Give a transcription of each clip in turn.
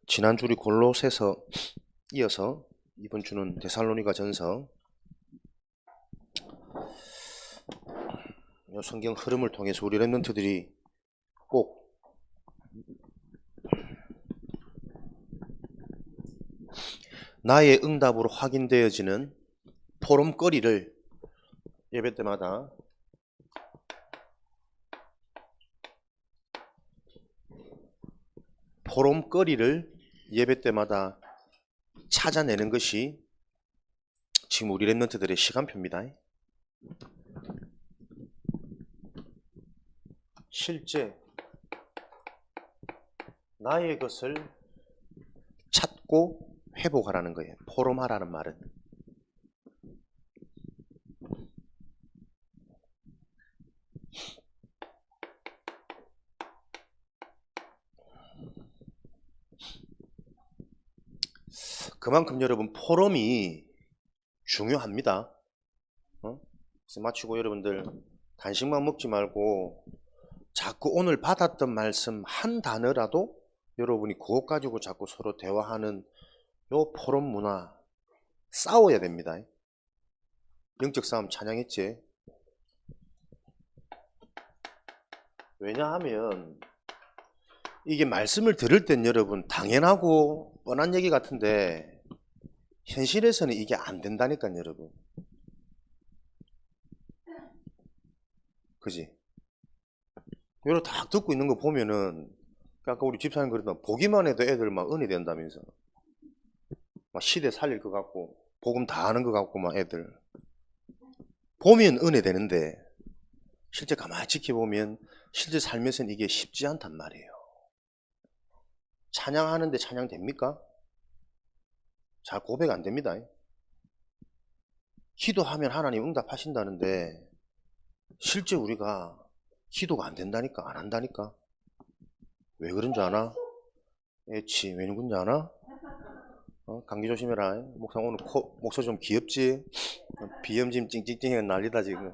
지난 주리 골로새서 이어서 이번 주는 데살로니가 전서. 이 성경 흐름을 통해서 우리 랩런트들이 꼭 나의 응답으로 확인되어지는 포럼거리를 예배 때마다 찾아내는 것이 지금 우리 랩런트들의 시간표입니다. 실제 나의 것을 찾고 회복하라는 거예요. 포럼하라는 말은. 그만큼 여러분 포럼이 중요합니다. 그래서 마치고 여러분들 간식만 먹지 말고 자꾸 오늘 받았던 말씀 한 단어라도 여러분이 그것 가지고 자꾸 서로 대화하는 요 포럼 문화 싸워야 됩니다. 영적 싸움 찬양했지. 왜냐하면 이게 말씀을 들을 땐 여러분 당연하고 뻔한 얘기 같은데 현실에서는 이게 안 된다니까 여러분. 그지? 여러 다 듣고 있는 거 보면은 아까 우리 집사님 그랬다 보기만 해도 애들 막 은혜 된다면서 막 시대 살릴 것 같고 복음 다 하는 것 같고 막 애들 보면 은혜 되는데 실제 가만히 지켜보면 실제 삶에서는 이게 쉽지 않단 말이에요. 찬양하는데 찬양 됩니까? 잘 고백 안 됩니다. 기도하면 하나님 응답하신다는데 실제 우리가 기도가 안 된다니까, 안 한다니까. 왜 그런 줄 아나? 애치, 왜 그런 줄 아나? 감기 조심해라. 목사 오늘 목소리 좀 귀엽지? 비염짐 찡찡찡해 난리다 지금.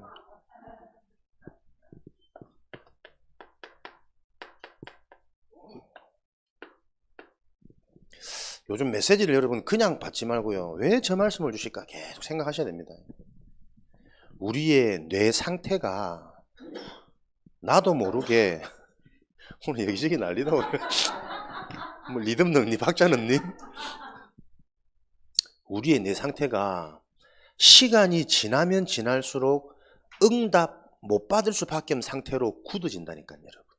요즘 메시지를 여러분 그냥 받지 말고요. 왜 저 말씀을 주실까 계속 생각하셔야 됩니다. 우리의 뇌 상태가 나도 모르게 오늘 여기저기 난리다 오늘. 뭐 리듬 넣니? 박자 넣니? 우리의 뇌 상태가 시간이 지나면 지날수록 응답 못 받을 수밖에 없는 상태로 굳어진다니까요, 여러분.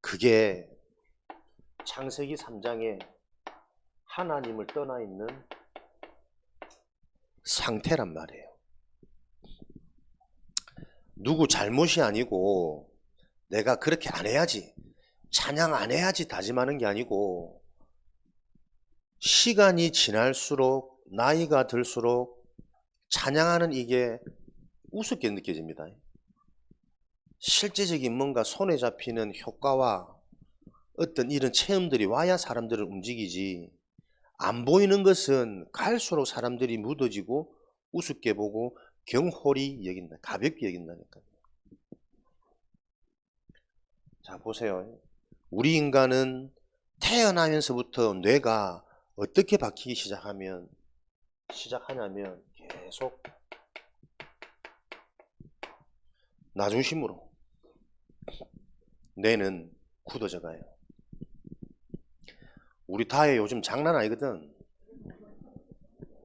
그게 창세기 3장에 하나님을 떠나 있는 상태란 말이에요. 누구 잘못이 아니고 내가 그렇게 안 해야지, 찬양 안 해야지 다짐하는 게 아니고 시간이 지날수록 나이가 들수록 찬양하는 이게 우습게 느껴집니다. 실제적인 뭔가 손에 잡히는 효과와 어떤 이런 체험들이 와야 사람들을 움직이지 안 보이는 것은 갈수록 사람들이 묻어지고 우습게 보고 경홀히 여긴다. 가볍게 여긴다니까요. 자 보세요. 우리 인간은 태어나면서부터 뇌가 어떻게 바뀌기 시작하냐면 계속 나중심으로 뇌는 굳어져 가요. 우리 다혜 요즘 장난 아니거든.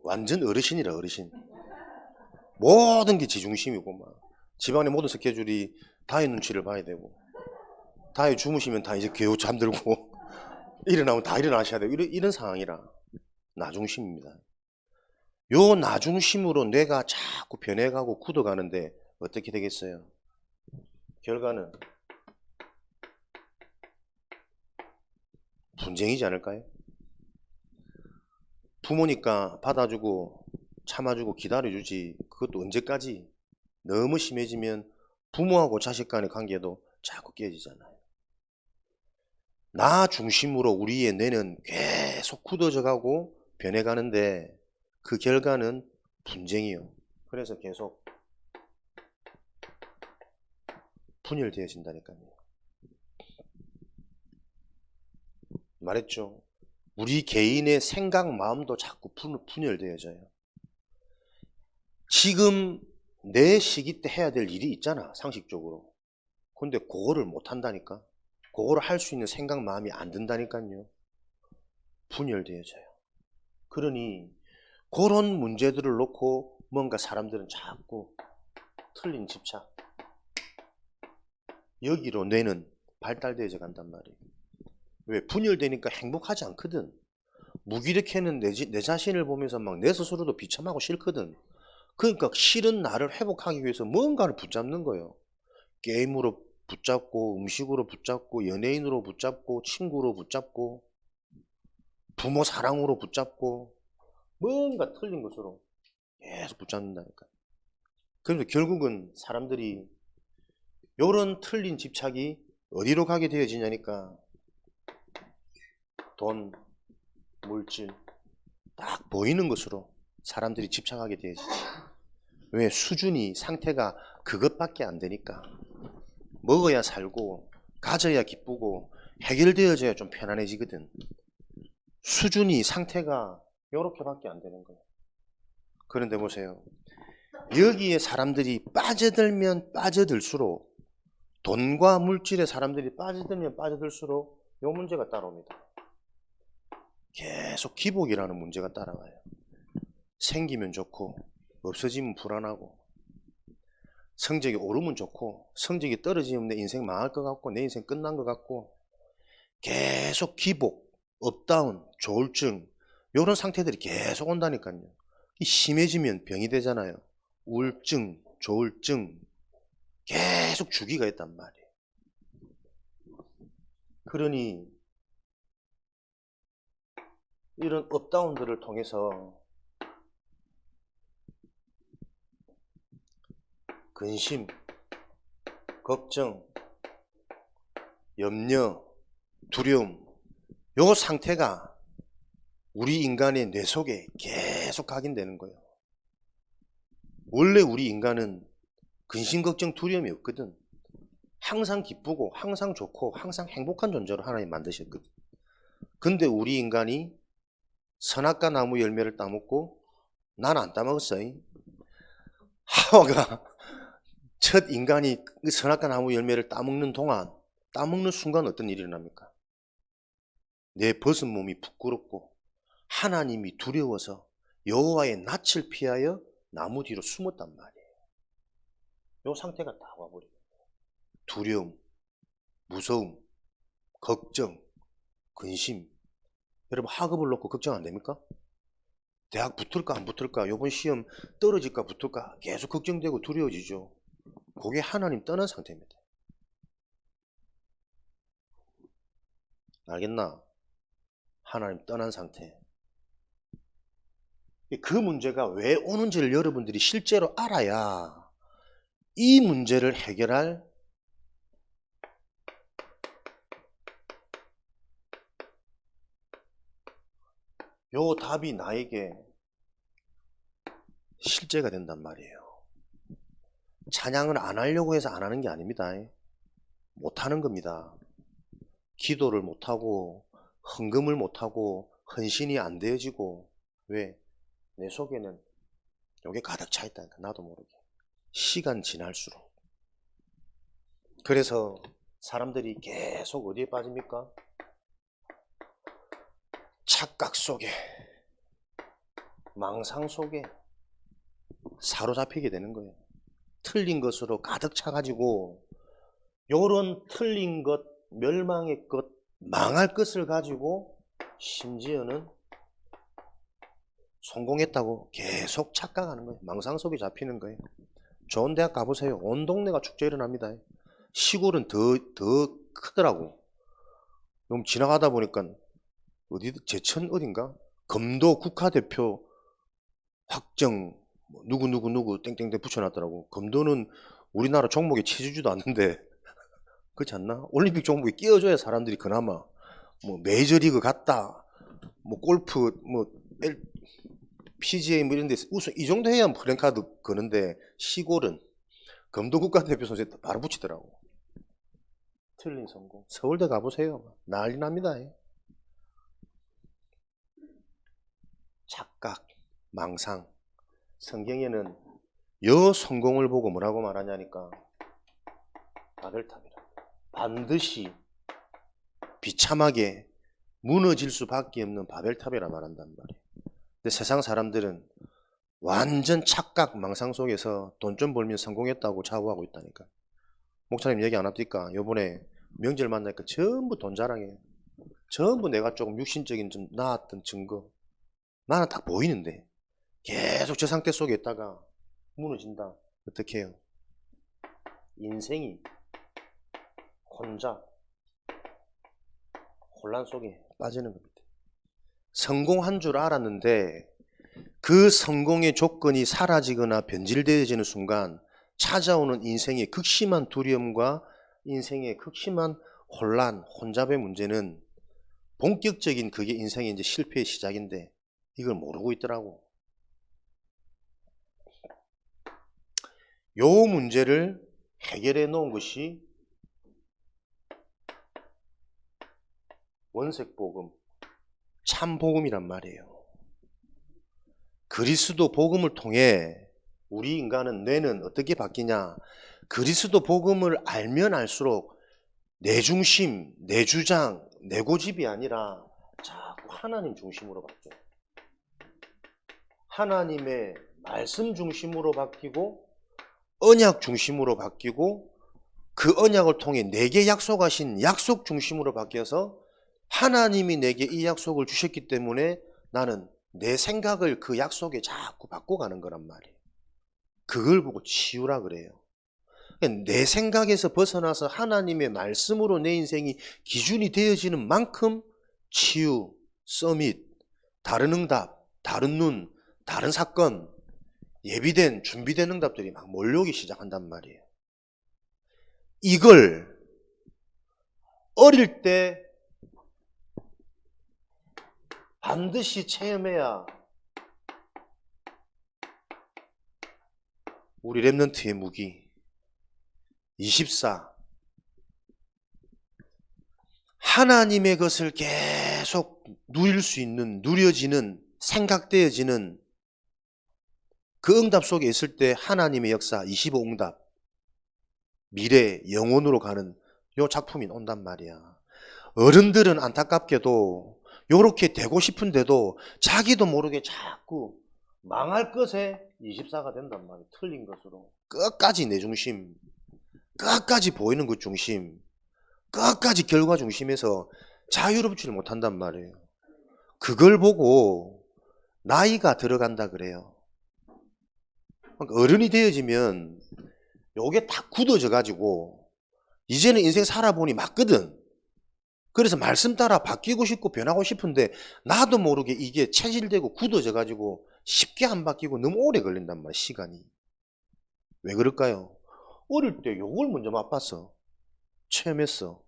완전 어르신이라 어르신. 모든 게 지중심이고 막 집안의 모든 스케줄이 다혜 눈치를 봐야 되고 다혜 주무시면 다 이제 겨우 잠들고 일어나면 다 일어나셔야 되고 이런 상황이라 나중심입니다. 요 나중심으로 뇌가 자꾸 변해가고 굳어가는데 어떻게 되겠어요? 결과는 분쟁이지 않을까요? 부모니까 받아주고 참아주고 기다려주지 그것도 언제까지? 너무 심해지면 부모하고 자식 간의 관계도 자꾸 깨지잖아요. 나 중심으로 우리의 뇌는 계속 굳어져 가고 변해가는데 그 결과는 분쟁이요. 그래서 계속 분열되어진다니까요. 말했죠. 우리 개인의 생각, 마음도 자꾸 분열되어져요. 지금 내 시기 때 해야 될 일이 있잖아, 상식적으로. 근데 그거를 못 한다니까. 그거를 할 수 있는 생각, 마음이 안 든다니까요. 분열되어져요. 그러니 그런 문제들을 놓고 뭔가 사람들은 자꾸 틀린 집착, 여기로 뇌는 발달되어져 간단 말이에요. 왜? 분열되니까 행복하지 않거든. 무기력해는 내 자신을 보면서 막 내 스스로도 비참하고 싫거든. 그러니까 싫은 나를 회복하기 위해서 뭔가를 붙잡는 거예요. 게임으로 붙잡고, 음식으로 붙잡고, 연예인으로 붙잡고, 친구로 붙잡고, 부모 사랑으로 붙잡고, 뭔가 틀린 것으로 계속 붙잡는다니까. 그래서 결국은 사람들이 이런 틀린 집착이 어디로 가게 되어지냐니까, 돈, 물질, 딱 보이는 것으로 사람들이 집착하게 되어지지. 왜? 수준이, 상태가 그것밖에 안 되니까. 먹어야 살고, 가져야 기쁘고, 해결되어져야 좀 편안해지거든. 수준이, 상태가 요렇게밖에 안 되는 거예요. 그런데 보세요. 여기에 사람들이 빠져들면 빠져들수록, 돈과 물질에 사람들이 빠져들면 빠져들수록 요 문제가 따라옵니다. 계속 기복이라는 문제가 따라와요. 생기면 좋고 없어지면 불안하고, 성적이 오르면 좋고 성적이 떨어지면 내 인생 망할 것 같고 내 인생 끝난 것 같고, 계속 기복, 업다운, 조울증, 이런 상태들이 계속 온다니까요. 심해지면 병이 되잖아요. 우울증, 조울증, 계속 주기가 있단 말이에요. 그러니 이런 업다운들을 통해서 근심, 걱정, 염려, 두려움, 요 상태가 우리 인간의 뇌 속에 계속 각인되는 거예요. 원래 우리 인간은 근심, 걱정, 두려움이 없거든. 항상 기쁘고 항상 좋고 항상 행복한 존재로 하나님 만드셨거든. 근데 우리 인간이 선악과 나무 열매를 따먹고, 난 안 따먹었어요. 하와가 첫 인간이 선악과 나무 열매를 따먹는 동안, 따먹는 순간 어떤 일이 일어납니까? 내 벗은 몸이 부끄럽고 하나님이 두려워서 여호와의 낯을 피하여 나무 뒤로 숨었단 말이에요. 이 상태가 다 와버려요. 두려움, 무서움, 걱정, 근심. 여러분 학업을 놓고 걱정 안 됩니까? 대학 붙을까 안 붙을까, 이번 시험 떨어질까 붙을까 계속 걱정되고 두려워지죠. 그게 하나님 떠난 상태입니다. 알겠나? 하나님 떠난 상태. 그 문제가 왜 오는지를 여러분들이 실제로 알아야 이 문제를 해결할 요 답이 나에게 실제가 된단 말이에요. 찬양을 안 하려고 해서 안 하는 게 아닙니다. 못 하는 겁니다. 기도를 못하고 헌금을 못하고 헌신이 안 되어지고. 왜? 내 속에는 요게 가득 차 있다니까, 나도 모르게. 시간 지날수록. 그래서 사람들이 계속 어디에 빠집니까? 착각 속에, 망상 속에 사로잡히게 되는 거예요. 틀린 것으로 가득 차가지고, 요런 틀린 것, 멸망의 것, 망할 것을 가지고 심지어는 성공했다고 계속 착각하는 거예요. 망상 속에 잡히는 거예요. 좋은 대학 가보세요. 온 동네가 축제 일어납니다. 시골은 더 크더라고. 너무 지나가다 보니까 어디 제천 어딘가 검도 국가대표 확정 누구 땡땡땡 붙여놨더라고. 검도는 우리나라 종목에 치주지도 않는데 그렇지 않나? 올림픽 종목에 끼워줘야 사람들이 그나마 뭐 메이저리그 갔다, 뭐 골프, 뭐 PGA 뭐 이런 데 우선 이 정도 해야 프랜카드 거는데, 시골은 검도 국가대표 선수에 바로 붙이더라고. 틀린 성공. 서울대 가보세요. 난리 납니다. 착각, 망상. 성경에는 여 성공을 보고 뭐라고 말하냐니까 바벨탑이라. 반드시 비참하게 무너질 수밖에 없는 바벨탑이라 말한단 말이에요. 근데 세상 사람들은 완전 착각, 망상 속에서 돈 좀 벌면 성공했다고 자부하고 있다니까. 목사님 얘기 안 합니까? 요번에 명절 만나니까 전부 돈 자랑해요. 전부 내가 조금 육신적인 좀 나았던 증거. 나는 딱 보이는데 계속 저 상태 속에 있다가 무너진다. 어떻게 해요? 인생이 혼자 혼란 속에 빠지는 겁니다. 성공한 줄 알았는데 그 성공의 조건이 사라지거나 변질되어지는 순간 찾아오는 인생의 극심한 두려움과 인생의 극심한 혼란, 혼잡의 문제는 본격적인 그게 인생의 이제 실패의 시작인데 이걸 모르고 있더라고. 요 문제를 해결해 놓은 것이 원색복음, 참복음이란 말이에요. 그리스도 복음을 통해 우리 인간은 뇌는 어떻게 바뀌냐? 그리스도 복음을 알면 알수록 내 중심, 내 주장, 내 고집이 아니라 자꾸 하나님 중심으로 바뀌어요. 하나님의 말씀 중심으로 바뀌고 언약 중심으로 바뀌고 그 언약을 통해 내게 약속하신 약속 중심으로 바뀌어서 하나님이 내게 이 약속을 주셨기 때문에 나는 내 생각을 그 약속에 자꾸 바꿔가는 거란 말이에요. 그걸 보고 치유라 그래요. 내 생각에서 벗어나서 하나님의 말씀으로 내 인생이 기준이 되어지는 만큼 치유, 서밋, 다른 응답, 다른 눈, 다른 사건, 예비된, 준비된 응답들이 막 몰려오기 시작한단 말이에요. 이걸 어릴 때 반드시 체험해야 우리 랩런트의 무기 24 하나님의 것을 계속 누릴 수 있는 누려지는 생각되어지는 그 응답 속에 있을 때 하나님의 역사 25응답 미래 영혼으로 가는 요 작품이 온단 말이야. 어른들은 안타깝게도 요렇게 되고 싶은데도 자기도 모르게 자꾸 망할 것에 24가 된단 말이에요. 틀린 것으로. 끝까지 내 중심, 끝까지 보이는 것 중심, 끝까지 결과 중심에서 자유롭지를 못한단 말이에요. 그걸 보고 나이가 들어간다 그래요. 그러니까 어른이 되어지면 요게 다 굳어져 가지고 이제는 인생 살아보니 맞거든. 그래서 말씀 따라 바뀌고 싶고 변하고 싶은데 나도 모르게 이게 체질되고 굳어져 가지고 쉽게 안 바뀌고 너무 오래 걸린단 말이야, 시간이. 왜 그럴까요? 어릴 때 요걸 먼저 맛봤어. 체험했어.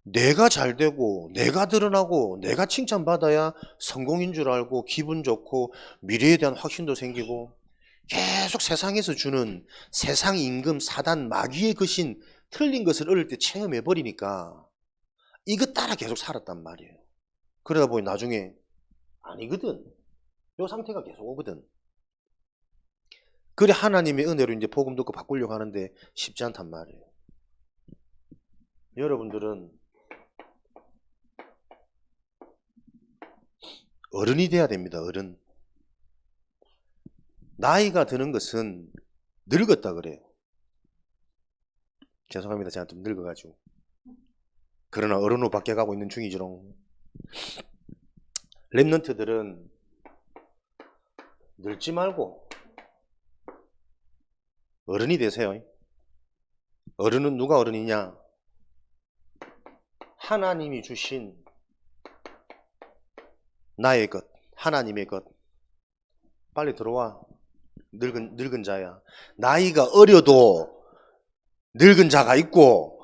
내가 잘 되고 내가 드러나고 내가 칭찬받아야 성공인 줄 알고 기분 좋고 미래에 대한 확신도 생기고 계속 세상에서 주는 세상 임금 사단 마귀의 것인 틀린 것을 어릴 때 체험해버리니까 이것 따라 계속 살았단 말이에요. 그러다 보니 나중에 아니거든. 이 상태가 계속 오거든. 그래 하나님의 은혜로 이제 복음 듣고 바꾸려고 하는데 쉽지 않단 말이에요. 여러분들은 어른이 돼야 됩니다. 어른. 나이가 드는 것은 늙었다 그래요. 죄송합니다. 제가 좀 늙어가지고. 그러나 어른으로 바뀌어가고 있는 중이지롱. 랩런트들은 늙지 말고 어른이 되세요. 어른은 누가 어른이냐? 하나님이 주신 나의 것, 하나님의 것. 빨리 들어와. 늙은 자야. 나이가 어려도 늙은 자가 있고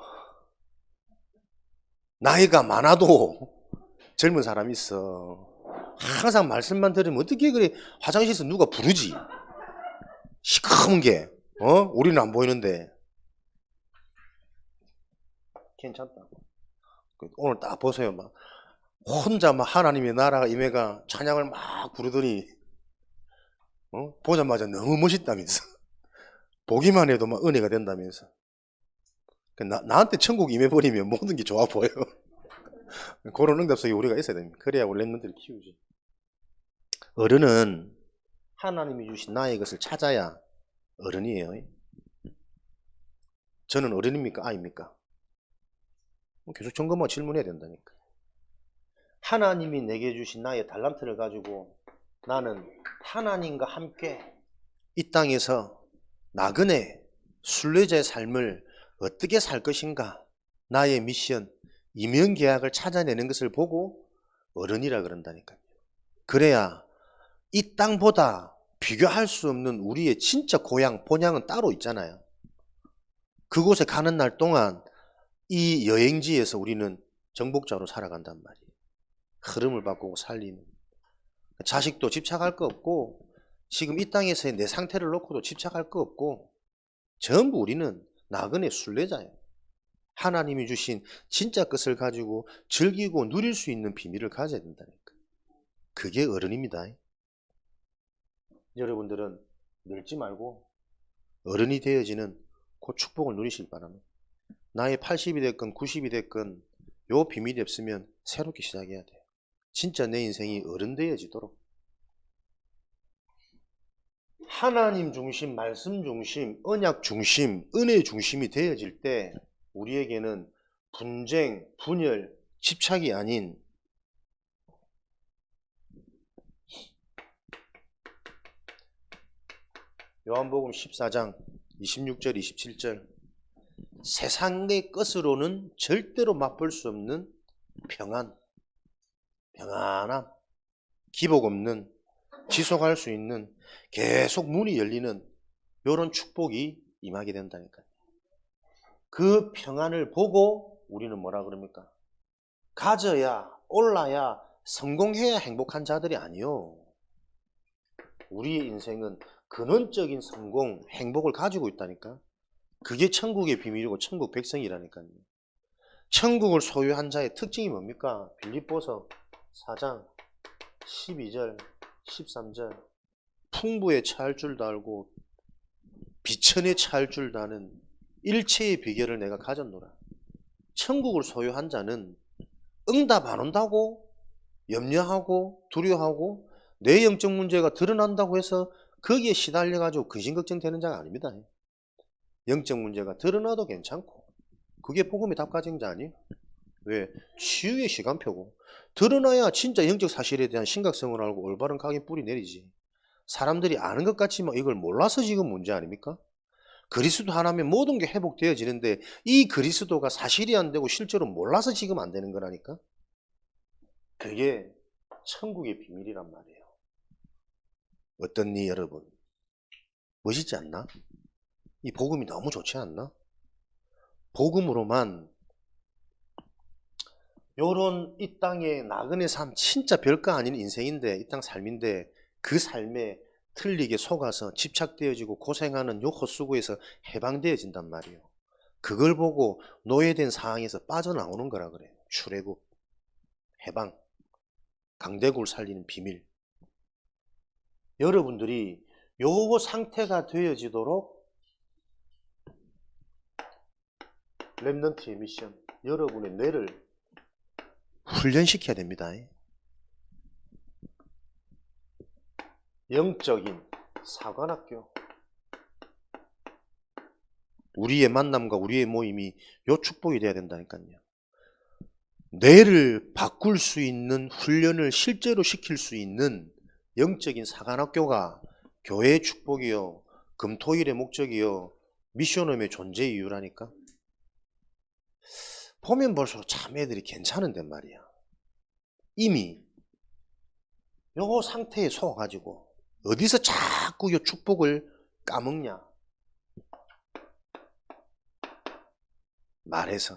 나이가 많아도 젊은 사람이 있어. 항상 말씀만 들으면 어떻게 그래 화장실에서 누가 부르지? 시커먼 게 우리는 안 보이는데 괜찮다. 오늘 딱 보세요. 막 혼자 막 하나님의 나라가 임해가 찬양을 막 부르더니 보자마자 너무 멋있다면서 보기만 해도 막 은혜가 된다면서 나한테 천국 임해버리면 모든 게 좋아 보여. 그런 응답속에 우리가 있어야 됩니다. 그래야 우리 랩런트를 키우지. 어른은 하나님이 주신 나의 것을 찾아야 어른이에요. 저는 어른입니까? 아입니까? 계속 점검하고 질문해야 된다니까. 하나님이 내게 주신 나의 달란트를 가지고 나는 하나님과 함께 이 땅에서 나그네 순례자의 삶을 어떻게 살 것인가, 나의 미션, 이면계약을 찾아내는 것을 보고 어른이라 그런다니까요. 그래야 이 땅보다 비교할 수 없는 우리의 진짜 고향, 본향은 따로 있잖아요. 그곳에 가는 날 동안 이 여행지에서 우리는 정복자로 살아간단 말이에요. 흐름을 바꾸고 살리는. 자식도 집착할 거 없고 지금 이 땅에서의 내 상태를 놓고도 집착할 거 없고 전부 우리는 나그네 순례자예요. 하나님이 주신 진짜 것을 가지고 즐기고 누릴 수 있는 비밀을 가져야 된다니까. 그게 어른입니다. 여러분들은 늙지 말고 어른이 되어지는 그 축복을 누리실 바랍니다. 나이 80이 됐건 90이 됐건 요 비밀이 없으면 새롭게 시작해야 돼요. 진짜 내 인생이 어른 되어지도록. 하나님 중심, 말씀 중심, 언약 중심, 은혜 중심이 되어질 때 우리에게는 분쟁, 분열, 집착이 아닌 요한복음 14장 26절 27절 세상의 것으로는 절대로 맛볼 수 없는 평안, 평안함, 기복 없는, 지속할 수 있는, 계속 문이 열리는 이런 축복이 임하게 된다니까요. 그 평안을 보고 우리는 뭐라 그럽니까? 가져야, 올라야, 성공해야 행복한 자들이 아니요. 우리의 인생은 근원적인 성공, 행복을 가지고 있다니까. 그게 천국의 비밀이고 천국 백성이라니까요. 천국을 소유한 자의 특징이 뭡니까? 빌립보서 4장 12절 13절 풍부에 차할 줄도 알고 비천에 차할 줄도 아는 일체의 비결을 내가 가졌노라. 천국을 소유한 자는 응답 안 온다고 염려하고 두려워하고 내 영적 문제가 드러난다고 해서 거기에 시달려가지고 근심걱정되는 자가 아닙니다. 영적 문제가 드러나도 괜찮고 그게 복음의 답 가진 자 아니에요? 왜? 치유의 시간표고 드러나야 진짜 영적 사실에 대한 심각성을 알고 올바른 각인 뿌리 내리지. 사람들이 아는 것 같지만 이걸 몰라서 지금 문제 아닙니까? 그리스도 하나면 모든 게 회복되어지는데 이 그리스도가 사실이 안 되고 실제로 몰라서 지금 안 되는 거라니까. 그게 천국의 비밀이란 말이에요. 어떻니 여러분? 멋있지 않나? 이 복음이 너무 좋지 않나? 복음으로만 요런 이 땅의 나그네 삶 진짜 별거 아닌 인생인데 이 땅 삶인데 그 삶에 틀리게 속아서 집착되어지고 고생하는 요 헛수고에서 해방되어진단 말이에요. 그걸 보고 노예된 상황에서 빠져나오는 거라 그래요. 출애굽, 해방, 강대국을 살리는 비밀. 여러분들이 요 상태가 되어지도록 렘넌트의 미션, 여러분의 뇌를 훈련시켜야 됩니다. 영적인 사관학교. 우리의 만남과 우리의 모임이 요 축복이 돼야 된다니까요. 뇌를 바꿀 수 있는 훈련을 실제로 시킬 수 있는 영적인 사관학교가 교회의 축복이요, 금토일의 목적이요, 미션홈의 존재 이유라니까. 보면 볼수록 참 애들이 괜찮은데 말이야. 이미 요 상태에 속아가지고 어디서 자꾸 요 축복을 까먹냐. 말해서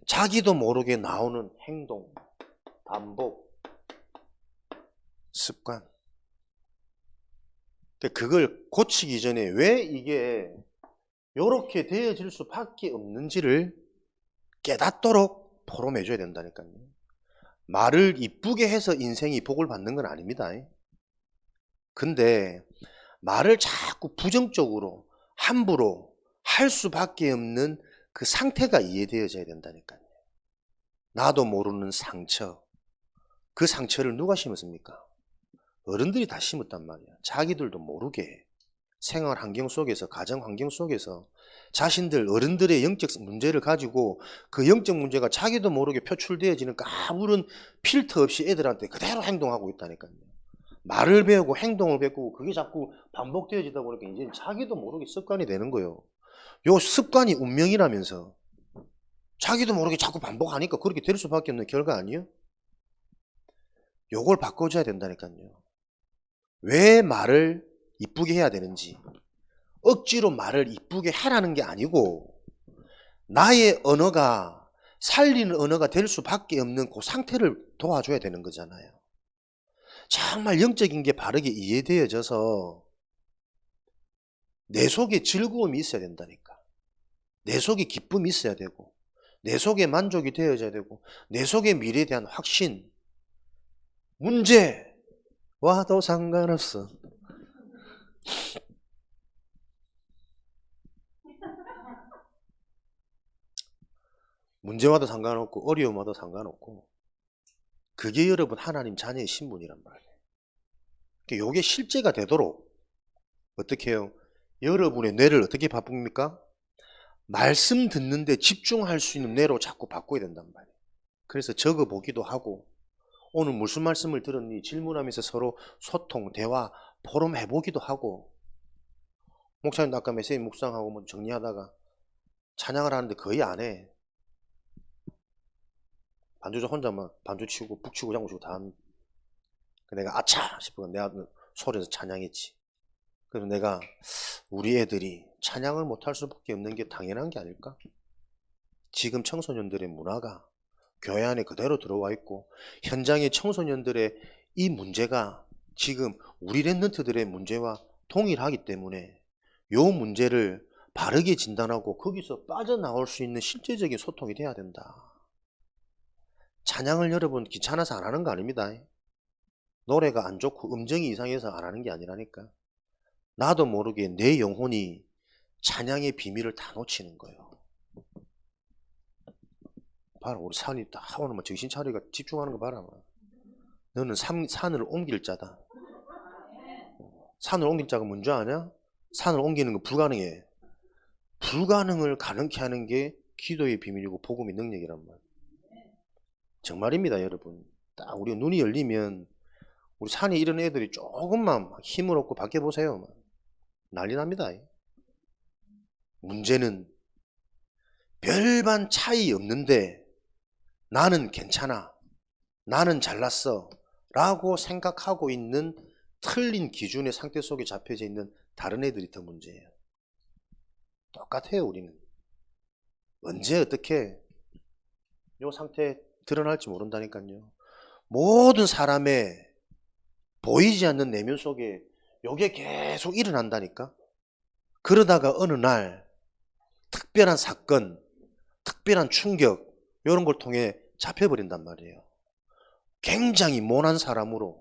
자기도 모르게 나오는 행동, 반복, 습관. 그걸 고치기 전에 왜 이게 이렇게 되어질 수밖에 없는지를 깨닫도록 포럼해줘야 된다니까요. 말을 이쁘게 해서 인생이 복을 받는 건 아닙니다. 근데 말을 자꾸 부정적으로 함부로 할 수밖에 없는 그 상태가 이해되어져야 된다니까요. 나도 모르는 상처, 그 상처를 누가 심었습니까? 어른들이 다 심었단 말이야. 자기들도 모르게 생활 환경 속에서, 가정 환경 속에서 자신들 어른들의 영적 문제를 가지고 그 영적 문제가 자기도 모르게 표출되어지는 아무런 필터 없이 애들한테 그대로 행동하고 있다니까요. 말을 배우고 행동을 배우고 그게 자꾸 반복되어지다 보니까 이제 자기도 모르게 습관이 되는 거예요. 요 습관이 운명이라면서 자기도 모르게 자꾸 반복하니까 그렇게 될 수밖에 없는 결과 아니에요? 요걸 바꿔줘야 된다니까요. 왜 말을 이쁘게 해야 되는지, 억지로 말을 이쁘게 하라는 게 아니고 나의 언어가 살리는 언어가 될 수밖에 없는 그 상태를 도와줘야 되는 거잖아요. 정말 영적인 게 바르게 이해되어져서 내 속에 즐거움이 있어야 된다니까. 내 속에 기쁨이 있어야 되고, 내 속에 만족이 되어져야 되고, 내 속에 미래에 대한 확신, 문제 와도 상관없어. 문제 와도 상관없고 어려움 와도 상관없고, 그게 여러분 하나님 자녀의 신분이란 말이에요. 그러니까 이게 실제가 되도록 어떻게 해요? 여러분의 뇌를 어떻게 바꿉니까? 말씀 듣는데 집중할 수 있는 뇌로 자꾸 바꿔야 된단 말이에요. 그래서 적어보기도 하고, 오늘 무슨 말씀을 들었니? 질문하면서 서로 소통, 대화, 포럼해보기도 하고, 목사님 아까 메시지 묵상하고 뭐 정리하다가 찬양을 하는데 거의 안 해. 반주자 혼자만 반주 치고 북 치고 장구 치고 다 합니다. 내가 아차 싶어 내가 소리에서 찬양했지. 그래서 내가 우리 애들이 찬양을 못할 수밖에 없는 게 당연한 게 아닐까? 지금 청소년들의 문화가 교회 안에 그대로 들어와 있고, 현장의 청소년들의 이 문제가 지금 우리 랩런트들의 문제와 동일하기 때문에 요 문제를 바르게 진단하고 거기서 빠져나올 수 있는 실제적인 소통이 돼야 된다. 찬양을 여러분 귀찮아서 안 하는 거 아닙니다. 노래가 안 좋고 음정이 이상해서 안 하는 게 아니라니까. 나도 모르게 내 영혼이 찬양의 비밀을 다 놓치는 거예요. 봐라, 우리 산이 다 오늘 뭐 정신 차리가 집중하는 거 봐라. 너는 산을 옮길 자다. 산을 옮길 자가 뭔지 아냐? 산을 옮기는 거 불가능해. 불가능을 가능케 하는 게 기도의 비밀이고 복음의 능력이란 말. 정말입니다, 여러분. 딱 우리 눈이 열리면 우리 산에 이런 애들이 조금만 힘을 얻고 밖에 보세요. 난리 납니다. 문제는 별반 차이 없는데 나는 괜찮아, 나는 잘났어 라고 생각하고 있는 틀린 기준의 상태 속에 잡혀져 있는 다른 애들이 더 문제예요. 똑같아요. 우리는 언제 어떻게 이 상태 드러날지 모른다니까요. 모든 사람의 보이지 않는 내면 속에 이게 계속 일어난다니까. 그러다가 어느 날 특별한 사건, 특별한 충격 이런 걸 통해 잡혀버린단 말이에요. 굉장히 모난 사람으로,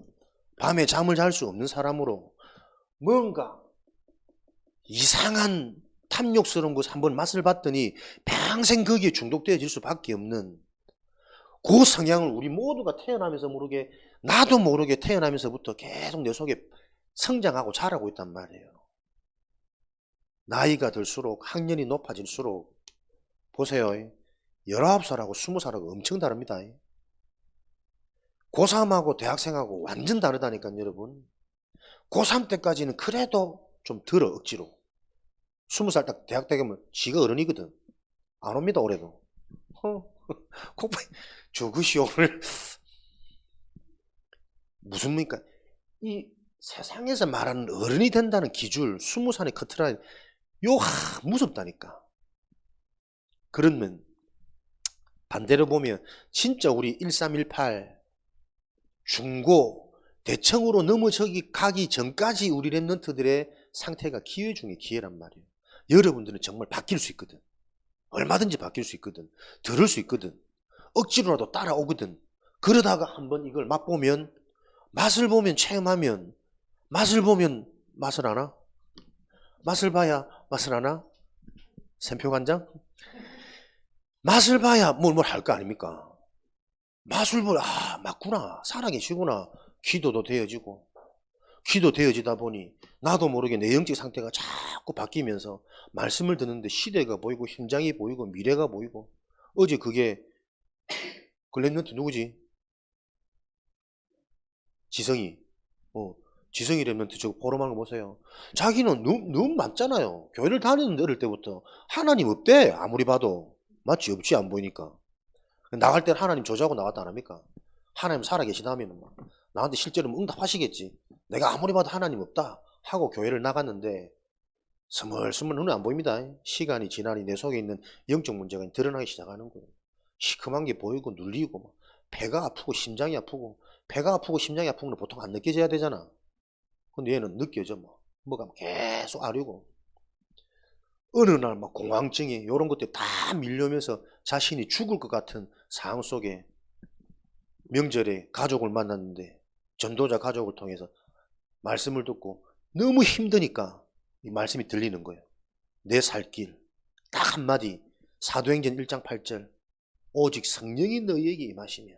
밤에 잠을 잘 수 없는 사람으로, 뭔가 이상한 탐욕스러운 것을 한번 맛을 봤더니 평생 거기에 중독되어질 수밖에 없는 그 성향을 우리 모두가 태어나면서 모르게, 나도 모르게 태어나면서부터 계속 내 속에 성장하고 자라고 있단 말이에요. 나이가 들수록, 학년이 높아질수록, 보세요. 19살하고 20살하고 엄청 다릅니다. 고3하고 대학생하고 완전 다르다니까요, 여러분. 고3 때까지는 그래도 좀 들어, 억지로. 20살 딱 대학 되면 지가 어른이거든. 안 옵니다, 올해도. 콕파이 죽으시오, 오늘. 무슨 뭡니까? 이 세상에서 말하는 어른이 된다는 기준, 20살의 커트라인, 무섭다니까. 그러면 반대로 보면 진짜 우리 1318 중고 대청으로 넘어서기 가기 전까지 우리 랩런트들의 상태가 기회 중에 기회란 말이에요. 여러분들은 정말 바뀔 수 있거든. 얼마든지 바뀔 수 있거든. 들을 수 있거든. 억지로라도 따라오거든. 그러다가 한번 이걸 맛보면, 맛을 보면, 체험하면, 맛을 보면 맛을 아나? 맛을 봐야 맛을 아나? 샘표간장? 맛을 봐야 뭘 할 거 아닙니까? 맛을 보야, 아, 맞구나. 살아계시구나. 기도도 되어지고. 기도 되어지다 보니 나도 모르게 내 영적 상태가 자꾸 바뀌면서 말씀을 듣는데 시대가 보이고 힘장이 보이고 미래가 보이고. 어제 그게 글램넌트 누구지? 지성이. 지성이 랩런트 저거 포럼하는 거 보세요. 자기는 너무 많잖아요. 교회를 다니는데 어릴 때부터 하나님 없대. 아무리 봐도. 맞지? 없지 안 보이니까. 나갈 땐 하나님 저주하고 나갔다 안 합니까? 하나님 살아계시다면 나한테 실제로 응답하시겠지. 내가 아무리 봐도 하나님 없다 하고 교회를 나갔는데 스멀스멀 눈에 안 보입니다. 시간이 지나니 내 속에 있는 영적 문제가 드러나기 시작하는 거예요. 시큼한 게 보이고 눌리고 막 배가 아프고 심장이 아프고 배가 아프고 심장이 아픈 건 보통 안 느껴져야 되잖아. 근데 얘는 느껴져. 뭐가 계속 아리고 어느 날 막 공황증이 이런 것들이 다 밀려오면서 자신이 죽을 것 같은 상황 속에 명절에 가족을 만났는데 전도자 가족을 통해서 말씀을 듣고 너무 힘드니까 이 말씀이 들리는 거예요. 내 살 길 딱 한마디 사도행전 1장 8절 오직 성령이 너희에게 임하시면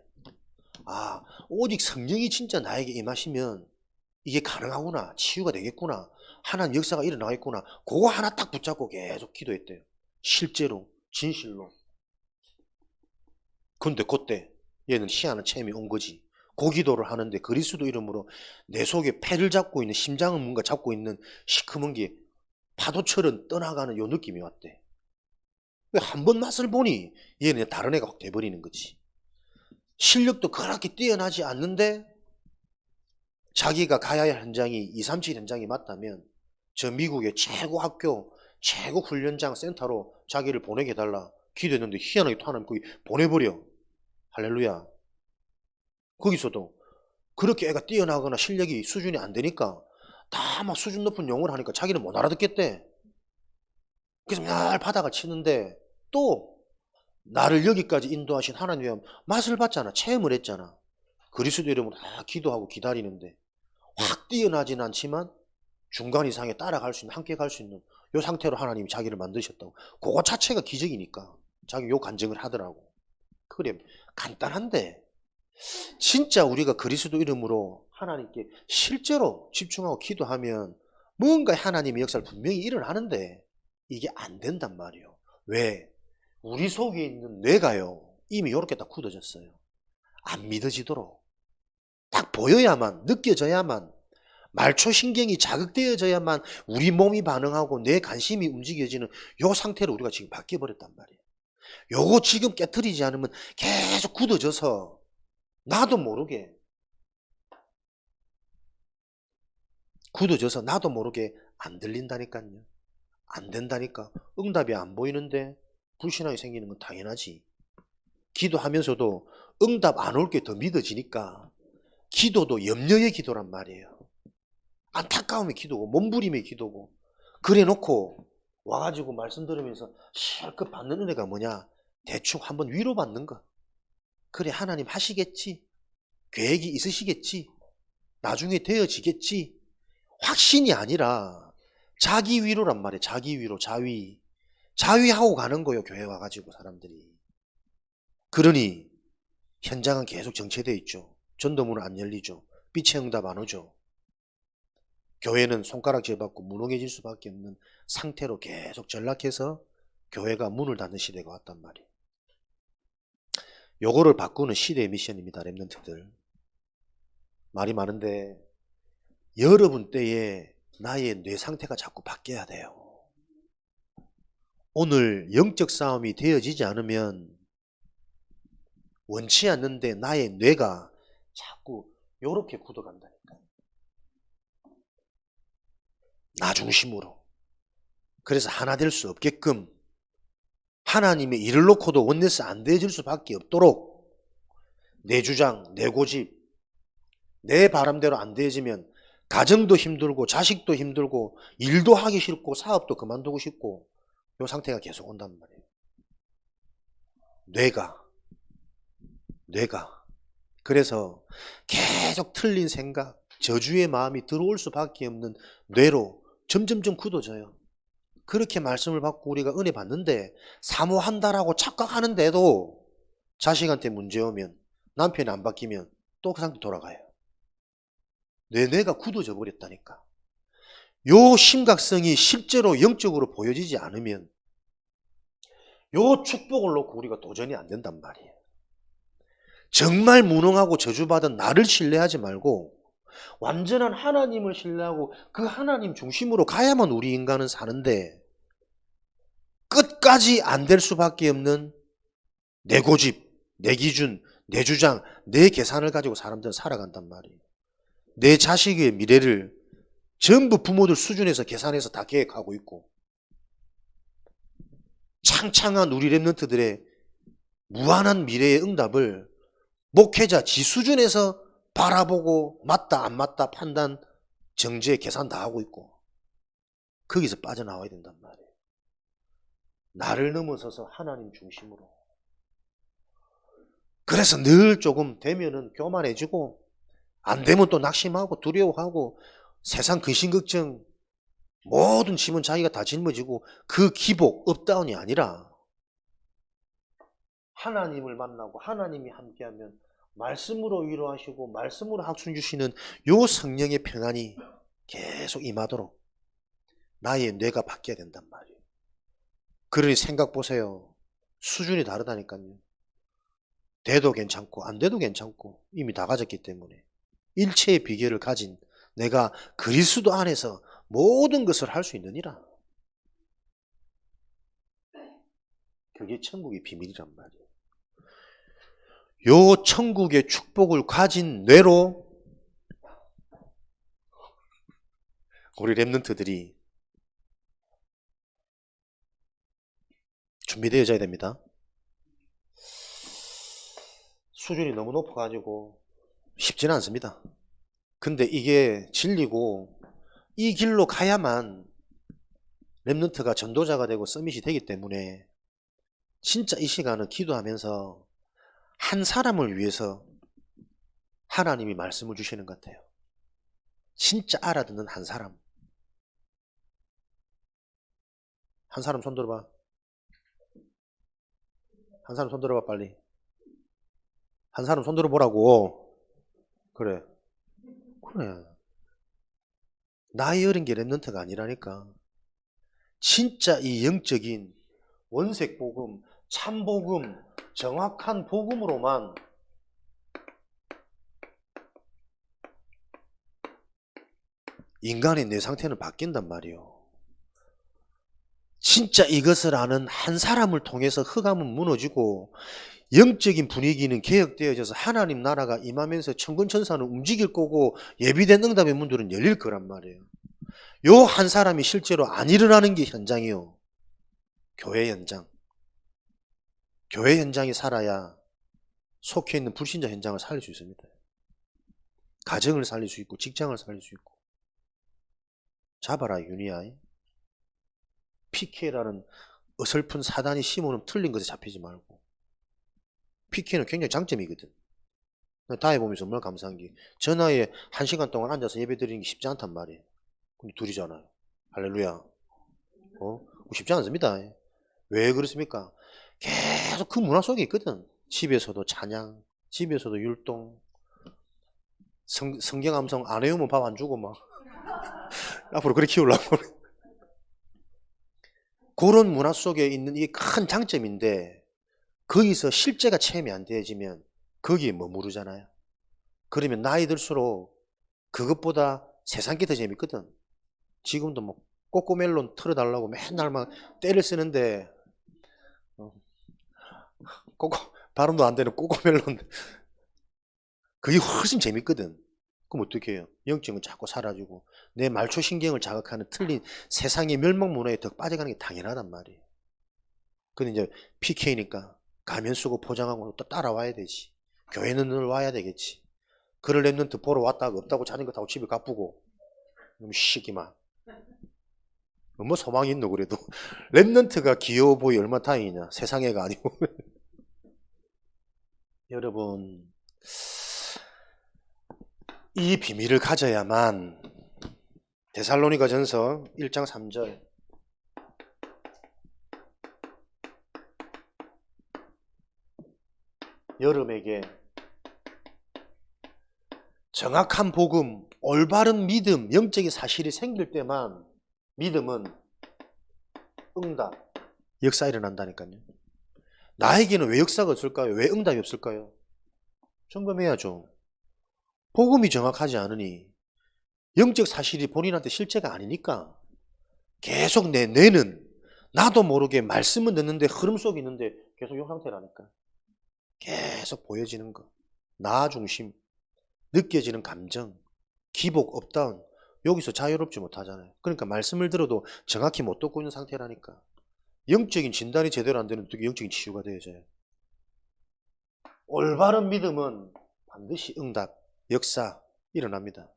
오직 성령이 진짜 나에게 임하시면 이게 가능하구나. 치유가 되겠구나. 하나님 역사가 일어나겠구나. 그거 하나 딱 붙잡고 계속 기도했대요. 실제로 진실로. 근데 그때 얘는 희한한 체험이 온 거지. 그 기도를 하는데 그리스도 이름으로 내 속에 패를 잡고 있는 심장을 뭔가 잡고 있는 시커먼 게 파도처럼 떠나가는 요 느낌이 왔대. 한 번 맛을 보니 얘는 다른 애가 확 돼버리는 거지. 실력도 그렇게 뛰어나지 않는데 자기가 가야 할 현장이 237 현장이 맞다면 저 미국의 최고 학교, 최고 훈련장 센터로 자기를 보내게 해달라 기도했는데 희한하게 또 하나님 거기 보내버려. 할렐루야. 거기서도 그렇게 애가 뛰어나거나 실력이 수준이 안 되니까 다 막 수준 높은 용어를 하니까 자기는 못 알아듣겠대. 그래서 맨날 바다가 치는데 또 나를 여기까지 인도하신 하나님의 맛을 봤잖아. 체험을 했잖아. 그리스도 이름으로 다 기도하고 기다리는데 확 뛰어나진 않지만 중간 이상에 따라갈 수 있는, 함께 갈 수 있는 요 상태로 하나님이 자기를 만드셨다고. 그거 자체가 기적이니까 자기 요 간증을 하더라고. 그래, 간단한데 진짜 우리가 그리스도 이름으로 하나님께 실제로 집중하고 기도하면 뭔가 하나님의 역사를 분명히 일어나는데 이게 안 된단 말이에요. 왜? 우리 속에 있는 뇌가요 이미 이렇게 딱 굳어졌어요. 안 믿어지도록 딱 보여야만, 느껴져야만, 말초신경이 자극되어져야만 우리 몸이 반응하고 내 관심이 움직여지는 요 상태로 우리가 지금 바뀌어버렸단 말이에요. 요거 지금 깨트리지 않으면 계속 굳어져서 나도 모르게 굳어져서 나도 모르게 안 들린다니까요. 안 된다니까. 응답이 안 보이는데 불신앙이 생기는 건 당연하지. 기도하면서도 응답 안 올 게 더 믿어지니까 기도도 염려의 기도란 말이에요. 안타까움의 기도고 몸부림의 기도고 그래 놓고 와가지고 말씀 들으면서 실컷 받는 은혜가 뭐냐? 대충 한번 위로받는 거. 그래 하나님 하시겠지. 계획이 있으시겠지. 나중에 되어지겠지. 확신이 아니라 자기 위로란 말이에요. 자기 위로, 자위. 자위하고 가는 거예요. 교회 와가지고 사람들이. 그러니 현장은 계속 정체되어 있죠. 전도문은 안 열리죠. 빛의 응답 안 오죠. 교회는 손가락질 받고 무능해질 수밖에 없는 상태로 계속 전락해서 교회가 문을 닫는 시대가 왔단 말이에요. 요거를 바꾸는 시대의 미션입니다. 랩런트들. 말이 많은데 여러분 때에 나의 뇌 상태가 자꾸 바뀌어야 돼요. 오늘 영적 싸움이 되어지지 않으면 원치 않는데 나의 뇌가 자꾸 요렇게 굳어간다니까. 나 중심으로. 그래서 하나 될 수 없게끔 하나님의 일을 놓고도 원내스 안 되어질 수밖에 없도록 내 주장, 내 고집, 내 바람대로 안 되어지면 가정도 힘들고 자식도 힘들고 일도 하기 싫고 사업도 그만두고 싶고 이 상태가 계속 온단 말이에요. 뇌가 뇌가. 그래서 계속 틀린 생각, 저주의 마음이 들어올 수밖에 없는 뇌로 점점점 굳어져요. 그렇게 말씀을 받고 우리가 은혜 받는데 사모한다라고 착각하는데도 자식한테 문제 오면 남편이 안 바뀌면 또 그 상태 돌아가요. 뇌가 굳어져 버렸다니까. 요 심각성이 실제로 영적으로 보여지지 않으면 요 축복을 놓고 우리가 도전이 안 된단 말이에요. 정말 무능하고 저주받은 나를 신뢰하지 말고 완전한 하나님을 신뢰하고 그 하나님 중심으로 가야만 우리 인간은 사는데 끝까지 안 될 수밖에 없는 내 고집, 내 기준, 내 주장, 내 계산을 가지고 사람들은 살아간단 말이에요. 내 자식의 미래를 전부 부모들 수준에서 계산해서 다 계획하고 있고 창창한 우리 랩런트들의 무한한 미래의 응답을 목회자 지 수준에서 바라보고 맞다 안 맞다 판단, 정죄, 계산 다 하고 있고 거기서 빠져나와야 된단 말이에요. 나를 넘어서서 하나님 중심으로. 그래서 늘 조금 되면은 교만해지고 안 되면 또 낙심하고 두려워하고 세상 근심걱정 모든 짐은 자기가 다 짊어지고 그 기복, 업다운이 아니라 하나님을 만나고 하나님이 함께하면 말씀으로 위로하시고 말씀으로 학sun 주시는 요 성령의 평안이 계속 임하도록 나의 뇌가 바뀌어야 된단 말이에요. 그러니 생각 보세요. 수준이 다르다니까요. 돼도 괜찮고 안 돼도 괜찮고 이미 다 가졌기 때문에 일체의 비결을 가진 내가 그리스도 안에서 모든 것을 할 수 있느니라. 그게 천국의 비밀이란 말이에요. 요 천국의 축복을 가진 뇌로 우리 랩런트들이 준비되어져야 됩니다. 수준이 너무 높아가지고 쉽지는 않습니다. 근데 이게 진리고 이 길로 가야만 랩런트가 전도자가 되고 서밋이 되기 때문에 진짜 이 시간은 기도하면서 한 사람을 위해서 하나님이 말씀을 주시는 것 같아요. 진짜 알아듣는 한 사람. 한 사람 손 들어봐. 한 사람 손 들어봐 빨리. 한 사람 손 들어보라고. 그래. 그래. 나이 어린 게 랩런트가 아니라니까. 진짜 이 영적인 원색 복음, 참 복음, 정확한 복음으로만 인간의 내 상태는 바뀐단 말이에요. 진짜 이것을 아는 한 사람을 통해서 흑암은 무너지고 영적인 분위기는 개혁되어져서 하나님 나라가 임하면서 천군천사는 움직일 거고 예비된 응답의 문들은 열릴 거란 말이에요. 요 한 사람이 실제로 안 일어나는 게 현장이요. 교회 현장. 교회 현장이 살아야 속해 있는 불신자 현장을 살릴 수 있습니다. 가정을 살릴 수 있고 직장을 살릴 수 있고. 잡아라 유니야. PK라는 어설픈 사단이 심어놓은 틀린 것에 잡히지 말고. PK는 굉장히 장점이거든. 다 해보면서 얼마나 감사한 게 전화에 1시간 동안 앉아서 예배 드리는 게 쉽지 않단 말이에요. 근데 둘이잖아요. 할렐루야. 쉽지 않습니다. 왜 그렇습니까? 계속 그 문화 속에 있거든. 집에서도 찬양, 집에서도 율동, 성경 암송 안 외우면 밥 안 주고 막 앞으로 그렇게 키우려고. 그런 문화 속에 있는 이게 큰 장점인데 거기서 실제가 체험이 안 되어지면 거기에 머무르잖아요. 그러면 나이 들수록 그것보다 세상 게 더 재밌거든. 지금도 뭐 꼬꼬멜론 틀어달라고 맨날 막 때를 쓰는데 발음도 안 되는 꼬꼬멜론 그게 훨씬 재밌거든. 그럼 어떻게 해요? 영적은 자꾸 사라지고 내 말초신경을 자극하는 틀린 세상의 멸망 문화에 더 빠져가는 게 당연하단 말이에요. 근데 이제 PK니까 가면 쓰고 포장하고 또 따라와야 되지. 교회는 늘 와야 되겠지. 그를 랩런트 보러 왔다가 없다고 자전거 타고 집에 가쁘고 너무 시기만. 뭐 소망이 있노 그래도. 랩런트가 귀여워 보이 얼마나 다행이냐. 세상 애가 아니고. 여러분, 이 비밀을 가져야만 데살로니가전서 1장 3절 여러분에게 정확한 복음, 올바른 믿음, 영적인 사실이 생길 때만 믿음은 응답, 역사 일어난다니까요. 나에게는 왜 역사가 없을까요? 왜 응답이 없을까요? 점검해야죠. 복음이 정확하지 않으니 영적 사실이 본인한테 실제가 아니니까 계속 내 뇌는 나도 모르게 말씀은 듣는데 흐름 속에 있는데 계속 이 상태라니까. 계속 보여지는 거. 나 중심, 느껴지는 감정, 기복, 업다운. 여기서 자유롭지 못하잖아요. 그러니까 말씀을 들어도 정확히 못 듣고 있는 상태라니까. 영적인 진단이 제대로 안 되는 어떻게 영적인 치유가 되어져요. 올바른 믿음은 반드시 응답, 역사 일어납니다.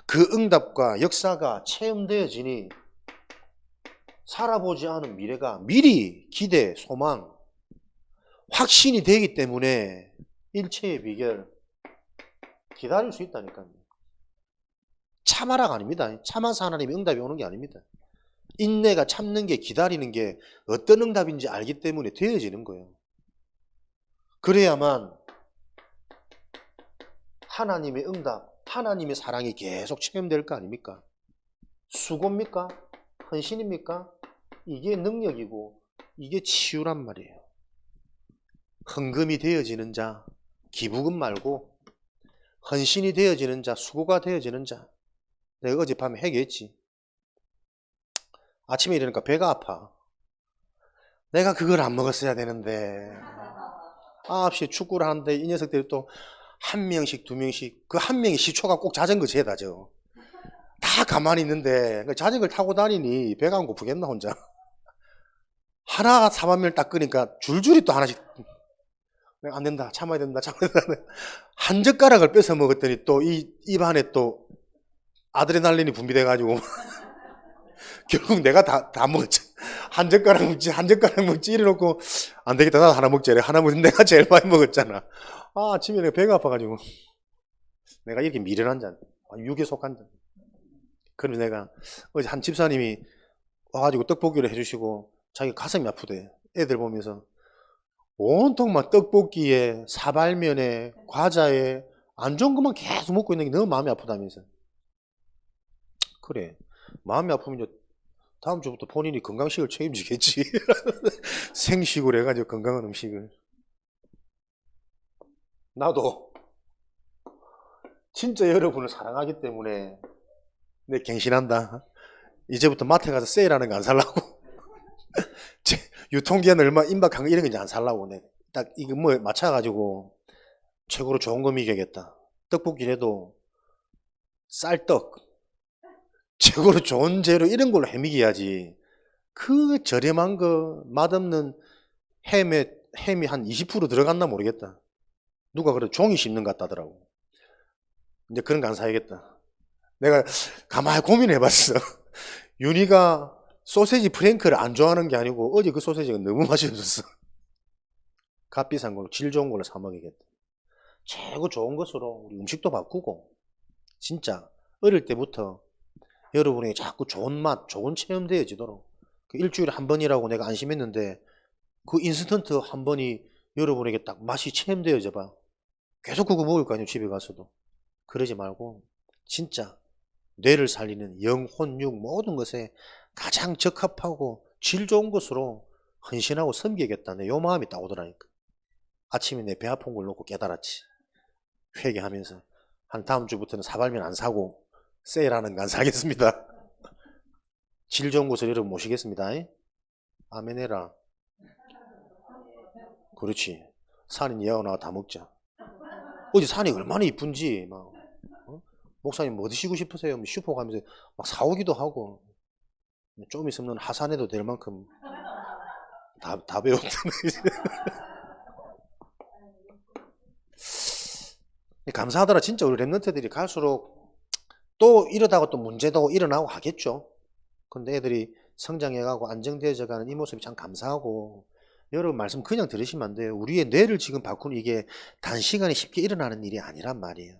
그 응답과 역사가 체험되어지니 살아보지 않은 미래가 미리 기대, 소망, 확신이 되기 때문에 일체의 비결 기다릴 수 있다니까요. 참아라가 아닙니다. 참아서 하나님의 응답이 오는 게 아닙니다. 인내가 참는 게, 기다리는 게 어떤 응답인지 알기 때문에 되어지는 거예요. 그래야만 하나님의 응답, 하나님의 사랑이 계속 체험될 거 아닙니까? 수고입니까? 헌신입니까? 이게 능력이고 이게 치유란 말이에요. 헌금이 되어지는 자, 기부금 말고 헌신이 되어지는 자, 수고가 되어지는 자. 내가 어젯밤에 회개했지. 아침에 일어나니까 배가 아파. 내가 그걸 안 먹었어야 되는데 9시에 축구를 하는데 이 녀석들이 또 한 명씩 두 명씩 그 한 명이 시초가 꼭 자전거 제다죠. 다 가만히 있는데 자전거를 타고 다니니 배가 안 고프겠나 혼자. 하나 사발면을 딱 끄니까 줄줄이 또 하나씩 안 된다, 참아야 된다, 참아야 된다. 한 젓가락을 뺏어 먹었더니 또 이 입안에 또 아드레날린이 분비돼가지고 결국 내가 다 먹었지. 한 젓가락 먹지 이래놓고 안 되겠다, 나도 하나 먹자. 하나 먹으면 내가 제일 많이 먹었잖아. 아침에 내가 배가 아파가지고 내가 이렇게 미련한 잔, 육에 속한 잔. 그래서 내가 어제 한 집사님이 와가지고 떡볶이를 해주시고 자기 가슴이 아프대. 애들 보면서 온통 막 떡볶이에 사발면에 과자에 안 좋은 것만 계속 먹고 있는 게 너무 마음이 아프다면서. 그래, 마음이 아프면 이제 다음 주부터 본인이 건강식을 책임지겠지. 생식으로 해가지고 건강한 음식을. 나도 진짜 여러분을 사랑하기 때문에 내 갱신한다. 이제부터 마트에 가서 세일하는 거 안 살라고. 유통기한 얼마 임박한 거 이런 거 이제 안 살라고. 내 딱 이거 뭐 맞춰가지고 최고로 좋은 거 먹여야겠다. 떡볶이라도 쌀떡 최고로 좋은 재료 이런 걸로 해먹여야지. 그 저렴한 거 맛없는 햄이 한 20% 들어갔나 모르겠다. 누가 그래 종이 씹는 것 같다더라고. 이제 그런 거 안 사야겠다. 내가 가만히 고민해봤어. 윤희가 소세지 프랭크를 안 좋아하는 게 아니고 어제 그 소세지가 너무 맛이 없었어. 값 비싼 걸로 질 좋은 걸로 사 먹야겠다. 최고 좋은 것으로 우리 음식도 바꾸고 진짜 어릴 때부터 여러분에게 자꾸 좋은 맛, 좋은 체험 되어지도록 그 일주일에 한 번이라고 내가 안심했는데 그 인스턴트 한 번이 여러분에게 딱 맛이 체험되어져 봐. 계속 그거 먹을 거 아니에요, 집에 가서도. 그러지 말고 진짜 뇌를 살리는 영, 혼, 육 모든 것에 가장 적합하고 질 좋은 것으로 헌신하고 섬기겠다는 요 마음이 딱 오더라니까. 아침에 내 배 아픈 걸 놓고 깨달았지. 회개하면서 한 다음 주부터는 사발면 안 사고 세일하는 거 안 사겠습니다. 질 좋은 곳을 여러분 모시겠습니다. 아멘 해라. 그렇지. 산이 니하고 나가 다 먹자. 어제 산이 얼마나 이쁜지 막 목사님 뭐 드시고 싶으세요? 슈퍼 가면서 막 사오기도 하고 좀 있으면 하산해도 될 만큼 다 배웠다. 감사하더라. 진짜 우리 랩런트들이 갈수록 또 이러다가 또 문제도 일어나고 하겠죠. 근데 애들이 성장해가고 안정되어져 가는 이 모습이 참 감사하고 여러분 말씀 그냥 들으시면 안 돼요. 우리의 뇌를 지금 바꾸는 이게 단시간에 쉽게 일어나는 일이 아니란 말이에요.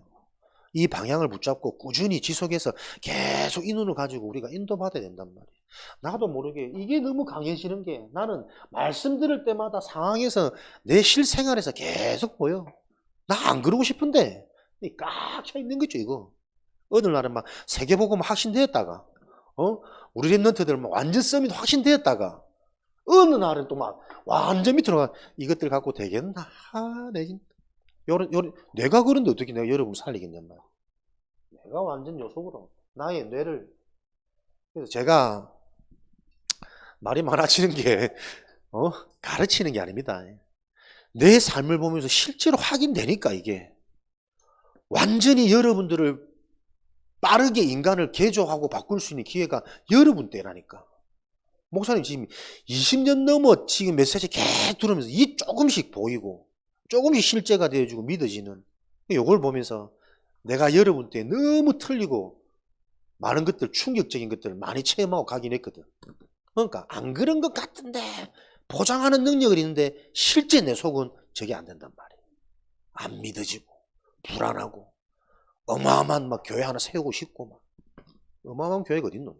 이 방향을 붙잡고 꾸준히 지속해서 계속 이 눈을 가지고 우리가 인도받아야 된단 말이에요. 나도 모르게 이게 너무 강해지는 게 나는 말씀 들을 때마다 상황에서 내 실생활에서 계속 보여. 나 안 그러고 싶은데 꽉 차 있는 거죠 이거. 어느 날은 막 세계복음 확신되었다가 우리 랩런트들 막 완전 서밋 확신되었다가 어느 날은 또 막 완전 밑으로 가 이것들 갖고 되겠나? 내가 그런데 어떻게 내가 여러분 살리겠냔 말이야. 내가 완전 요 속으로 나의 뇌를. 그래서 제가 말이 많아지는 게 가르치는 게 아닙니다. 내 삶을 보면서 실제로 확인되니까 이게 완전히 여러분들을 빠르게 인간을 개조하고 바꿀 수 있는 기회가 여러분 때라니까. 목사님 지금 20년 넘어 지금 메시지 계속 들으면서 이 조금씩 보이고 조금씩 실제가 되어지고 믿어지는 이걸 보면서 내가 여러분 때 너무 틀리고 많은 것들 충격적인 것들을 많이 체험하고 가긴 했거든. 그러니까 안 그런 것 같은데 보장하는 능력을 있는데 실제 내 속은 저게 안 된단 말이에요. 안 믿어지고 불안하고 어마어마한 막 교회 하나 세우고 싶고 막 어마어마한 교회가 어딨노?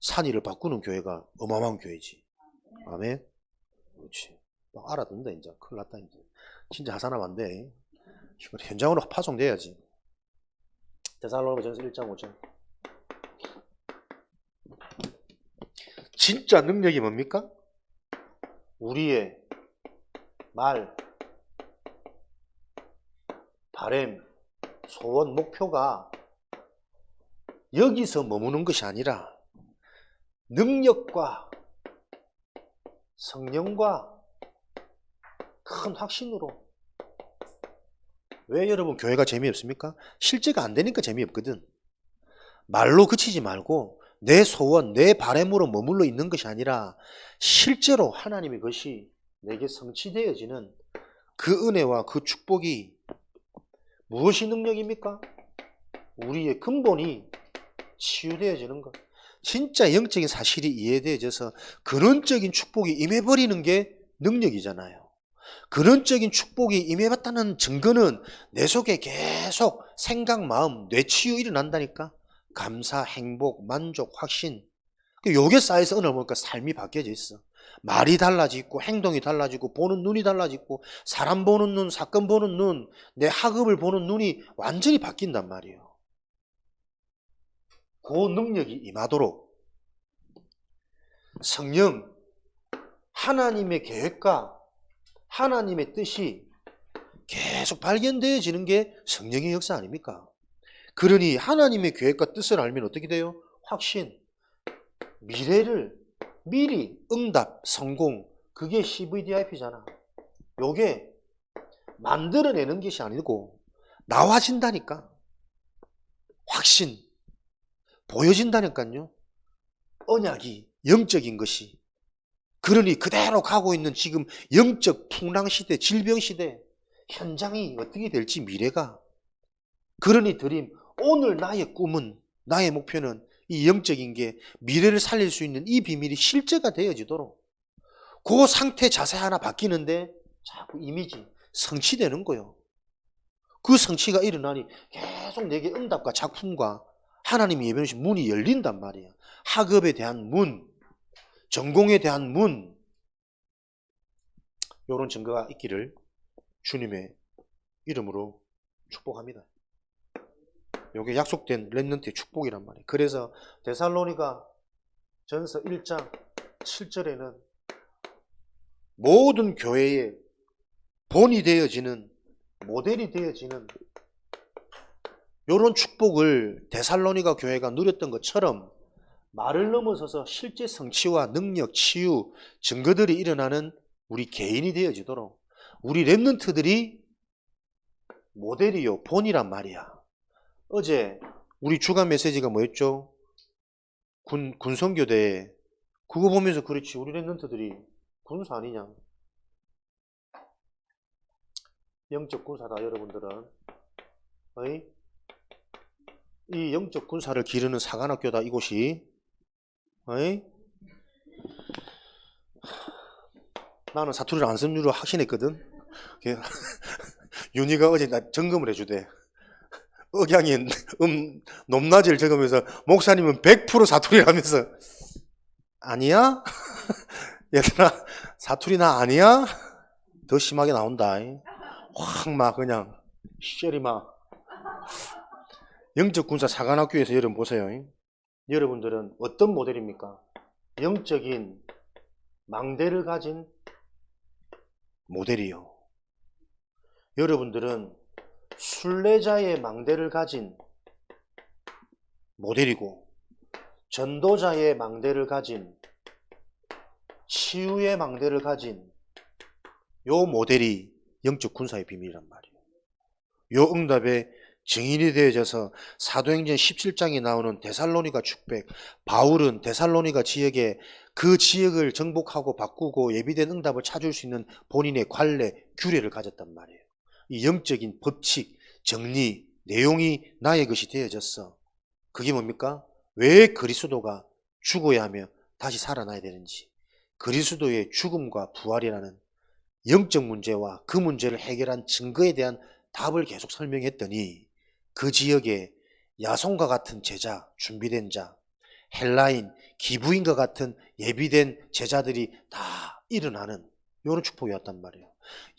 산이를 바꾸는 교회가 어마어마한 교회지. 아멘. 그렇지. 막 알아듣는다 이제. 큰일 났다 이제. 진짜 하산하면 안 돼. 현장으로 파송돼야지. 데살로니가전서 1장 5절. 진짜 능력이 뭡니까? 우리의 말, 바램, 소원, 목표가 여기서 머무는 것이 아니라 능력과 성령과 큰 확신으로. 왜 여러분 교회가 재미없습니까? 실제가 안 되니까 재미없거든. 말로 그치지 말고 내 소원, 내 바램으로 머물러 있는 것이 아니라 실제로 하나님의 것이 내게 성취되어지는 그 은혜와 그 축복이 무엇이 능력입니까? 우리의 근본이 치유되어지는 것. 진짜 영적인 사실이 이해되어져서 근원적인 축복이 임해버리는 게 능력이잖아요. 근원적인 축복이 임해봤다는 증거는 내 속에 계속 생각, 마음, 뇌치유 일어난다니까. 감사, 행복, 만족, 확신. 요게 쌓여서 어느 날 보니까 삶이 바뀌어져 있어. 말이 달라지고 행동이 달라지고 보는 눈이 달라지고 사람 보는 눈, 사건 보는 눈, 내 학업을 보는 눈이 완전히 바뀐단 말이에요. 그 능력이 임하도록 성령, 하나님의 계획과 하나님의 뜻이 계속 발견되어지는 게 성령의 역사 아닙니까? 그러니 하나님의 계획과 뜻을 알면 어떻게 돼요? 확신, 미래를 미리 응답, 성공, 그게 CVDIP잖아. 요게 만들어내는 것이 아니고 나와진다니까. 확신, 보여진다니까요. 언약이 영적인 것이. 그러니 그대로 가고 있는 지금 영적 풍랑시대, 질병시대 현장이 어떻게 될지 미래가. 그러니 드림, 오늘 나의 꿈은, 나의 목표는 이 영적인 게 미래를 살릴 수 있는 이 비밀이 실제가 되어지도록 그 상태 자세 하나 바뀌는데 자꾸 이미지 성취되는 거예요. 그 성취가 일어나니 계속 내게 응답과 작품과 하나님이 예배하신 문이 열린단 말이에요. 학업에 대한 문, 전공에 대한 문, 이런 증거가 있기를 주님의 이름으로 축복합니다. 이게 약속된 렘넌트의 축복이란 말이에요. 그래서 데살로니가 전서 1장 7절에는 모든 교회의 본이 되어지는, 모델이 되어지는 이런 축복을 데살로니가 교회가 누렸던 것처럼 말을 넘어서서 실제 성취와 능력, 치유, 증거들이 일어나는 우리 개인이 되어지도록 우리 렘넌트들이 모델이요, 본이란 말이야. 어제 우리 주간 메시지가 뭐였죠? 군성교대. 그거 보면서 그렇지, 우리 렘넌트들이 군사 아니냐. 영적 군사다 여러분들은. 어이? 이 영적 군사를 기르는 사관학교다 이곳이. 어이? 나는 사투리를 안 쓰는 줄로 확신했거든. 윤희가 어제 나 점검을 해주대. 억양이 높낮이를 적으면서 목사님은 100% 사투리라면서 아니야? 얘들아 사투리 나 아니야? 더 심하게 나온다. 확 막 그냥 시절이 막 영적군사 사관학교에서 여러분 보세요. 여러분들은 어떤 모델입니까? 영적인 망대를 가진 모델이요. 여러분들은 순례자의 망대를 가진 모델이고 전도자의 망대를 가진 치유의 망대를 가진 요 모델이 영적 군사의 비밀이란 말이에요. 요 응답의 증인이 되어져서 사도행전 17장에 나오는 데살로니가 축백, 바울은 데살로니가 지역에 그 지역을 정복하고 바꾸고 예비된 응답을 찾을 수 있는 본인의 관례, 규례를 가졌단 말이에요. 이 영적인 법칙, 정리, 내용이 나의 것이 되어졌어. 그게 뭡니까? 왜 그리스도가 죽어야 하며 다시 살아나야 되는지, 그리스도의 죽음과 부활이라는 영적 문제와 그 문제를 해결한 증거에 대한 답을 계속 설명했더니 그 지역에 야손과 같은 제자, 준비된 자, 헬라인, 기부인과 같은 예비된 제자들이 다 일어나는 이런 축복이 왔단 말이에요.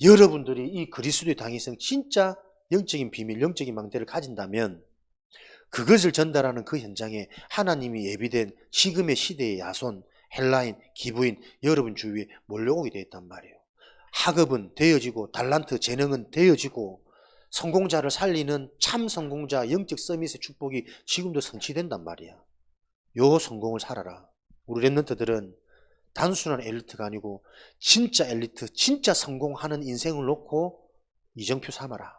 여러분들이 이 그리스도의 당위성 진짜 영적인 비밀, 영적인 망대를 가진다면 그것을 전달하는 그 현장에 하나님이 예비된 지금의 시대의 야손, 헬라인, 기부인 여러분 주위에 몰려오게 되어 있단 말이에요. 학업은 되어지고 달란트, 재능은 되어지고 성공자를 살리는 참 성공자 영적 서밋의 축복이 지금도 성취된단 말이야. 요 성공을 살아라. 우리 랩런트들은 단순한 엘리트가 아니고 진짜 엘리트, 진짜 성공하는 인생을 놓고 이정표 삼아라.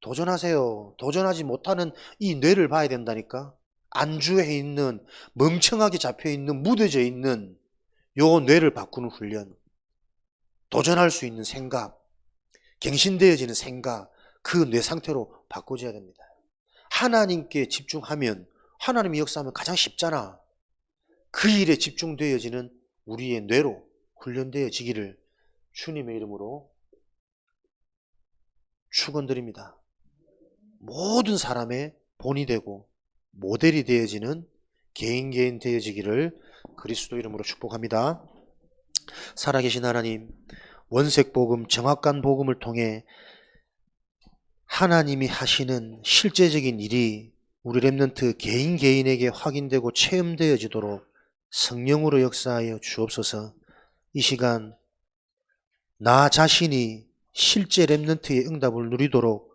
도전하세요. 도전하지 못하는 이 뇌를 봐야 된다니까. 안주해 있는, 멍청하게 잡혀있는, 무뎌져 있는 요 뇌를 바꾸는 훈련. 도전할 수 있는 생각, 갱신되어지는 생각, 그 뇌 상태로 바꿔줘야 됩니다. 하나님께 집중하면, 하나님이 역사하면 가장 쉽잖아. 그 일에 집중되어지는 우리의 뇌로 훈련되어지기를 주님의 이름으로 축원드립니다. 모든 사람의 본이 되고 모델이 되어지는 개인 되어지기를 그리스도 이름으로 축복합니다. 살아계신 하나님, 원색복음, 정확한 복음을 통해 하나님이 하시는 실제적인 일이 우리 랩런트 개인에게 확인되고 체험되어지도록 성령으로 역사하여 주옵소서. 이 시간 나 자신이 실제 랩런트의 응답을 누리도록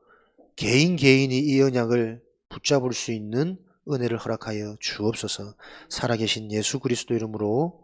개인이 이 언약을 붙잡을 수 있는 은혜를 허락하여 주옵소서. 살아계신 예수 그리스도 이름으로